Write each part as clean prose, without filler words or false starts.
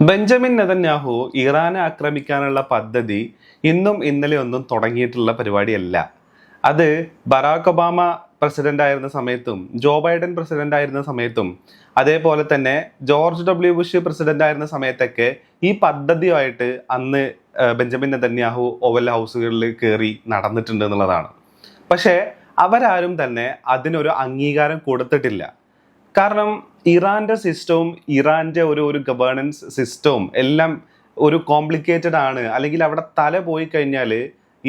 Benjamin Netanyahu ഇറാനെ ആക്രമിക്കാനുള്ള പദ്ധതി ഇന്നും ഇന്നലെ ഒന്നും തുടങ്ങിയിട്ടുള്ള പരിപാടിയല്ല. അത് ബറാക് ഒബാമ പ്രസിഡന്റ് ആയിരുന്ന സമയത്തും ജോ ബൈഡൻ പ്രസിഡന്റ് ആയിരുന്ന സമയത്തും അതേപോലെ തന്നെ ജോർജ് ഡബ്ല്യു ബുഷ് പ്രസിഡന്റ് ആയിരുന്ന സമയത്തൊക്കെ ഈ പദ്ധതിയായിട്ട് അന്ന് ബെഞ്ചമിൻ നെതന്യാഹു ഓവൽ ഹൗസുകളിൽ കയറി നടന്നിട്ടുണ്ട് എന്നുള്ളതാണ്. പക്ഷേ അവരാരും തന്നെ അതിനൊരു അംഗീകാരം കൊടുത്തിട്ടില്ല. കാരണം ഇറാന്റെ സിസ്റ്റവും ഇറാന്റെ ഒരു ഗവേണൻസ് സിസ്റ്റവും എല്ലാം ഒരു കോംപ്ലിക്കേറ്റഡ് ആണ്. അല്ലെങ്കിൽ അവിടെ തല പോയി കഴിഞ്ഞാൽ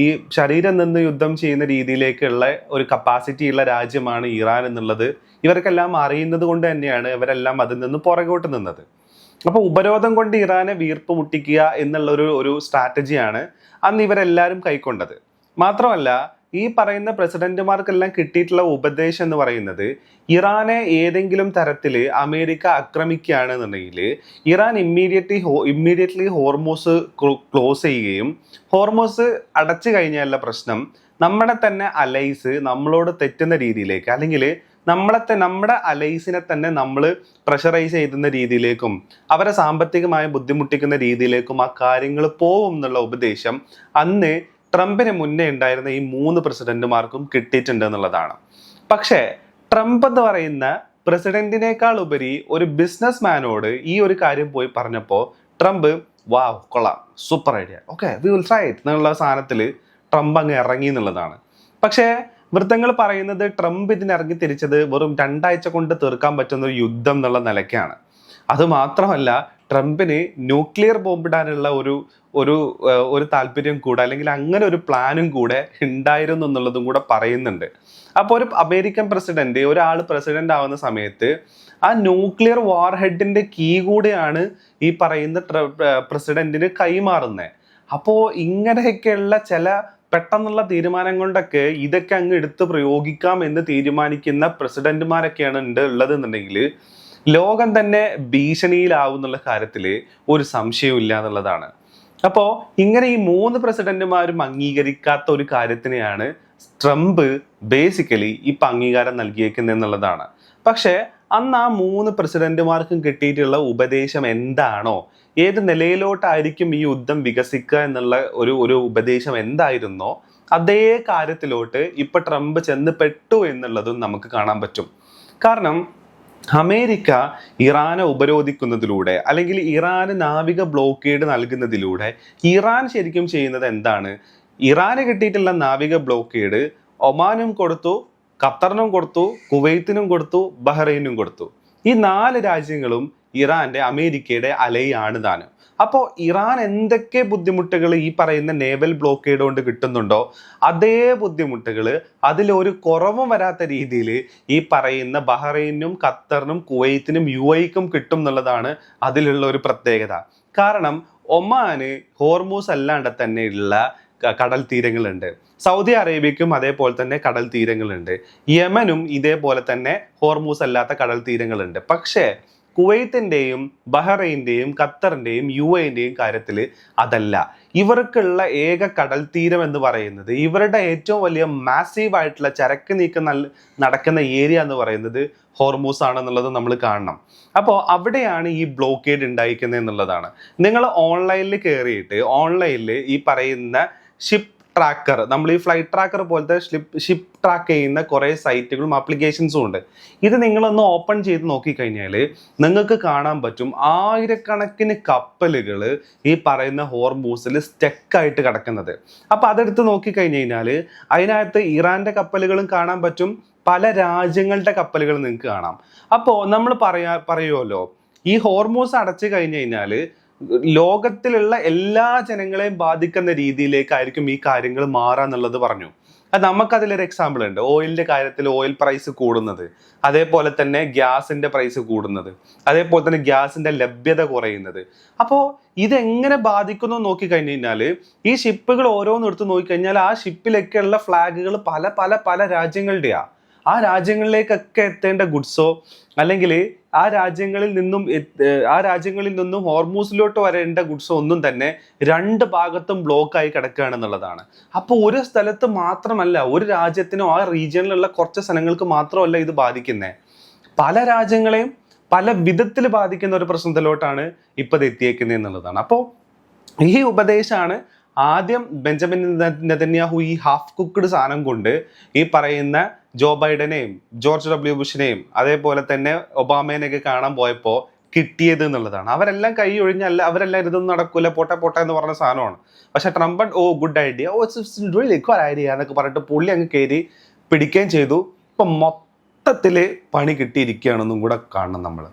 ഈ ശരീരം നിന്ന് യുദ്ധം ചെയ്യുന്ന രീതിയിലേക്കുള്ള ഒരു കപ്പാസിറ്റി ഉള്ള രാജ്യമാണ് ഇറാൻ എന്നുള്ളത് ഇവർക്കെല്ലാം അറിയുന്നത് കൊണ്ട് തന്നെയാണ് ഇവരെല്ലാം അതിൽ നിന്ന് പുറകോട്ട് നിന്നത്. അപ്പൊ ഉപരോധം കൊണ്ട് ഇറാനെ വീർപ്പ് മുട്ടിക്കുക എന്നുള്ള ഒരു സ്ട്രാറ്റജിയാണ് അന്ന് ഇവരെല്ലാവരും കൈക്കൊണ്ടത്. മാത്രമല്ല, ഈ പറയുന്ന പ്രസിഡന്റുമാർക്കെല്ലാം കിട്ടിയിട്ടുള്ള ഉപദേശം എന്ന് പറയുന്നത്, ഇറാനെ ഏതെങ്കിലും തരത്തിൽ അമേരിക്ക ആക്രമിക്കുകയാണെന്നുണ്ടെങ്കിൽ ഇറാൻ ഇമ്മീഡിയറ്റ്ലി ഹോർമോസ് ക്ലോസ് ചെയ്യുകയും ഹോർമോസ് അടച്ചു കഴിഞ്ഞാലുള്ള പ്രശ്നം നമ്മുടെ തന്നെ അലൈസ് നമ്മളോട് തെറ്റുന്ന രീതിയിലേക്ക്, അല്ലെങ്കിൽ നമ്മുടെ അലൈസിനെ തന്നെ നമ്മൾ പ്രഷറൈസ് ചെയ്യുന്ന രീതിയിലേക്കും അവരെ സാമ്പത്തികമായി ബുദ്ധിമുട്ടിക്കുന്ന രീതിയിലേക്കും ആ കാര്യങ്ങൾ പോവും എന്നുള്ള ഉപദേശം അന്ന് ട്രംപിന് മുന്നേ ഉണ്ടായിരുന്ന ഈ 3 പ്രസിഡന്റുമാർക്കും കിട്ടിയിട്ടുണ്ട് എന്നുള്ളതാണ്. പക്ഷേ ട്രംപ് എന്ന് പറയുന്ന പ്രസിഡന്റിനേക്കാൾ ഉപരി ഒരു ബിസിനസ് മാനോട് ഈ ഒരു കാര്യം പോയി പറഞ്ഞപ്പോൾ ട്രംപ് വാവ് കൊള്ളാം, super idea, okay we will try it എന്നുള്ള സാധനത്തിൽ ട്രംപ് അങ്ങ് ഇറങ്ങി എന്നുള്ളതാണ്. പക്ഷേ വൃത്തങ്ങൾ പറയുന്നത് ട്രംപ് ഇതിനിറങ്ങി തിരിച്ചത് വെറും 2 ആഴ്ച കൊണ്ട് തീർക്കാൻ പറ്റുന്ന ഒരു യുദ്ധം എന്നുള്ള നിലയ്ക്കാണ്. അതുമാത്രമല്ല, ട്രംപിന് ന്യൂക്ലിയർ ബോംബിടാനുള്ള ഒരു താല്പര്യം കൂടെ, അല്ലെങ്കിൽ അങ്ങനെ ഒരു പ്ലാനും കൂടെ ഉണ്ടായിരുന്നു എന്നുള്ളതും കൂടെ പറയുന്നുണ്ട്. അപ്പോൾ ഒരു അമേരിക്കൻ പ്രസിഡന്റ്, ഒരാൾ പ്രസിഡന്റ് ആവുന്ന സമയത്ത് ആ ന്യൂക്ലിയർ വാർ ഹെഡിന്റെ കീ കൂടെയാണ് ഈ പറയുന്ന പ്രസിഡന്റിന് കൈമാറുന്നത്. അപ്പോൾ ഇങ്ങനെയൊക്കെയുള്ള ചില പെട്ടെന്നുള്ള തീരുമാനം കൊണ്ടൊക്കെ ഇതൊക്കെ അങ്ങ് എടുത്ത് പ്രയോഗിക്കാം എന്ന് തീരുമാനിക്കുന്ന പ്രസിഡന്റുമാരൊക്കെയാണ് ഉള്ളത് എന്നുണ്ടെങ്കിൽ ലോകം തന്നെ ഭീഷണിയിലാവുന്നുള്ള കാര്യത്തിൽ ഒരു സംശയവും ഇല്ല എന്നുള്ളതാണ്. അപ്പോൾ ഇങ്ങനെ ഈ 3 പ്രസിഡന്റുമാരും അംഗീകരിക്കാത്ത ഒരു കാര്യത്തിനെയാണ് ട്രംപ് ബേസിക്കലി ഇപ്പം അംഗീകാരം നൽകിയേക്കുന്നത് എന്നുള്ളതാണ്. പക്ഷേ അന്ന് ആ 3 പ്രസിഡന്റുമാർക്കും കിട്ടിയിട്ടുള്ള ഉപദേശം എന്താണോ, ഏത് നിലയിലോട്ടായിരിക്കും ഈ യുദ്ധം വികസിക്കുക എന്നുള്ള ഒരു ഉപദേശം എന്തായിരുന്നോ അതേ കാര്യത്തിലോട്ട് ഇപ്പൊ ട്രംപ് ചെന്ന് പെട്ടു എന്നുള്ളതും നമുക്ക് കാണാൻ പറ്റും. കാരണം അമേരിക്ക ഇറാനെ ഉപരോധിക്കുന്നതിലൂടെ, അല്ലെങ്കിൽ ഇറാന് നാവിക ബ്ലോക്കേഡ് നൽകുന്നതിലൂടെ ഇറാൻ ശരിക്കും ചെയ്യുന്നത് എന്താണ്? ഇറാന് കിട്ടിയിട്ടുള്ള നാവിക ബ്ലോക്കേഡ് ഒമാനും കൊടുത്തു, ഖത്തറിനും കൊടുത്തു, കുവൈത്തിനും കൊടുത്തു, ബഹ്റൈനും കൊടുത്തു. ഈ 4 രാജ്യങ്ങളും അമേരിക്കയുടെ അലയാണ് താനും. അപ്പോൾ ഇറാൻ എന്തൊക്കെ ബുദ്ധിമുട്ടുകൾ ഈ പറയുന്ന നേവൽ ബ്ലോക്കേഡ് കൊണ്ട് കിട്ടുന്നുണ്ടോ അതേ ബുദ്ധിമുട്ടുകൾ അതിലൊരു കുറവും വരാത്ത രീതിയിൽ ഈ പറയുന്ന ബഹ്റൈനും ഖത്തറിനും കുവൈത്തിനും UAE-ക്കും കിട്ടും എന്നുള്ളതാണ് അതിലുള്ള ഒരു പ്രത്യേകത. കാരണം ഒമാന് ഹോർമൂസ് അല്ലാണ്ട് തന്നെ ഉള്ള കടൽ തീരങ്ങളുണ്ട്, സൗദി അറേബ്യക്കും അതേപോലെ തന്നെ കടൽ തീരങ്ങളുണ്ട്, യമനും ഇതേപോലെ തന്നെ ഹോർമൂസ് അല്ലാത്ത കടൽ തീരങ്ങളുണ്ട്. പക്ഷേ കുവൈത്തിൻ്റെയും ബഹ്റൈൻ്റെയും ഖത്തറിൻ്റെയും UAE-ൻ്റെയും കാര്യത്തിൽ അതല്ല. ഇവർക്കുള്ള ഏക കടൽ തീരം എന്ന് പറയുന്നത്, ഇവരുടെ ഏറ്റവും വലിയ മാസീവ് ആയിട്ടുള്ള ചരക്ക് നീക്കം നടക്കുന്ന ഏരിയ എന്ന് പറയുന്നത് ഹോർമൂസ് ആണെന്നുള്ളത് നമ്മൾ കാണണം. അപ്പോൾ അവിടെയാണ് ഈ ബ്ലോക്കേഡ് ഉണ്ടായിരിക്കുന്നത് എന്നുള്ളതാണ്. നിങ്ങൾ ഓൺലൈനിൽ കയറിയിട്ട് ഓൺലൈനിൽ ഈ പറയുന്ന ഷിപ്പ് ട്രാക്കർ, നമ്മൾ ഈ ഫ്ലൈറ്റ് ട്രാക്കർ പോലത്തെ ഷിപ്പ് ട്രാക്ക് ചെയ്യുന്ന കുറേ സൈറ്റുകളും ആപ്ലിക്കേഷൻസും ഉണ്ട്. ഇത് നിങ്ങളൊന്ന് ഓപ്പൺ ചെയ്ത് നോക്കിക്കഴിഞ്ഞാൽ നിങ്ങൾക്ക് കാണാൻ പറ്റും ആയിരക്കണക്കിന് കപ്പലുകൾ ഈ പറയുന്ന ഹോർമൂസിൽ സ്റ്റക്കായിട്ട് കിടക്കുന്നത്. അപ്പോൾ അതെടുത്ത് നോക്കിക്കഴിഞ്ഞ് കഴിഞ്ഞാൽ അതിനകത്ത് ഇറാന്റെ കപ്പലുകളും കാണാൻ പറ്റും, പല രാജ്യങ്ങളുടെ കപ്പലുകൾ നിങ്ങൾക്ക് കാണാം. അപ്പോൾ നമ്മൾ പറയുമല്ലോ, ഈ ഹോർമൂസ് അടച്ചു കഴിഞ്ഞ് കഴിഞ്ഞാൽ ലോകത്തിലുള്ള എല്ലാ ജനങ്ങളെയും ബാധിക്കുന്ന രീതിയിലേക്കായിരിക്കും ഈ കാര്യങ്ങൾ മാറാന്നുള്ളത് പറഞ്ഞു. അത് നമുക്കതിലൊരു എക്സാമ്പിൾ ഉണ്ട്. ഓയിലിന്റെ കാര്യത്തിൽ ഓയിൽ പ്രൈസ് കൂടുന്നത്, അതേപോലെ തന്നെ ഗ്യാസിന്റെ പ്രൈസ് കൂടുന്നത്, അതേപോലെ തന്നെ ഗ്യാസിന്റെ ലഭ്യത കുറയുന്നത്. അപ്പോൾ ഇതെങ്ങനെ ബാധിക്കുന്നു നോക്കിക്കഴിഞ്ഞ് കഴിഞ്ഞാൽ ഈ ഷിപ്പുകൾ ഓരോന്നും എടുത്ത് നോക്കിക്കഴിഞ്ഞാൽ ആ ഷിപ്പിലൊക്കെയുള്ള ഫ്ലാഗുകൾ പല പല പല രാജ്യങ്ങളുടെയാ. ആ രാജ്യങ്ങളിലേക്കൊക്കെ എത്തേണ്ട ഗുഡ്സോ, അല്ലെങ്കിൽ ആ രാജ്യങ്ങളിൽ നിന്നും ഹോർമൂസിലോട്ട് വരേണ്ട ഗുഡ്സോ ഒന്നും തന്നെ 2 ഭാഗത്തും ബ്ലോക്കായി കിടക്കുകയാണെന്നുള്ളതാണ്. അപ്പോൾ ഒരു സ്ഥലത്ത് മാത്രമല്ല, ഒരു രാജ്യത്തിനോ ആ റീജിയനിലുള്ള കുറച്ച് സ്ഥലങ്ങൾക്ക് മാത്രമല്ല ഇത് ബാധിക്കുന്നത്, പല രാജ്യങ്ങളെയും പല വിധത്തിൽ ബാധിക്കുന്ന ഒരു പ്രശ്നത്തിലോട്ടാണ് ഇപ്പൊ ഇത് എത്തിയേക്കുന്നത് എന്നുള്ളതാണ്. അപ്പോൾ ഈ ഉപദേശമാണ് ആദ്യം ബെഞ്ചമിൻ നെതന്യാഹു ഈ ഹാഫ് കുക്ക്ഡ് സാധനം കൊണ്ട് ഈ പറയുന്ന ജോ ബൈഡനെയും ജോർജ് ഡബ്ല്യു ബുഷിനെയും അതേപോലെ തന്നെ ഒബാമേനെയൊക്കെ കാണാൻ പോയപ്പോൾ കിട്ടിയത് എന്നുള്ളതാണ്. അവരെല്ലാം കൈ ഒഴിഞ്ഞല്ല, അവരെല്ലാം ഇതൊന്നും നടക്കൂല, പോട്ടെ പോട്ടെ എന്ന് പറഞ്ഞ സാധനമാണ്. പക്ഷെ ട്രംപൻ good idea, it's really good idea എന്നൊക്കെ പറഞ്ഞിട്ട് പുള്ളി അങ്ങ് കയറി പിടിക്കുകയും ചെയ്തു. ഇപ്പൊ മൊത്തത്തില് പണി കിട്ടിയിരിക്കുകയാണെന്നും കൂടെ കാണണം നമ്മൾ.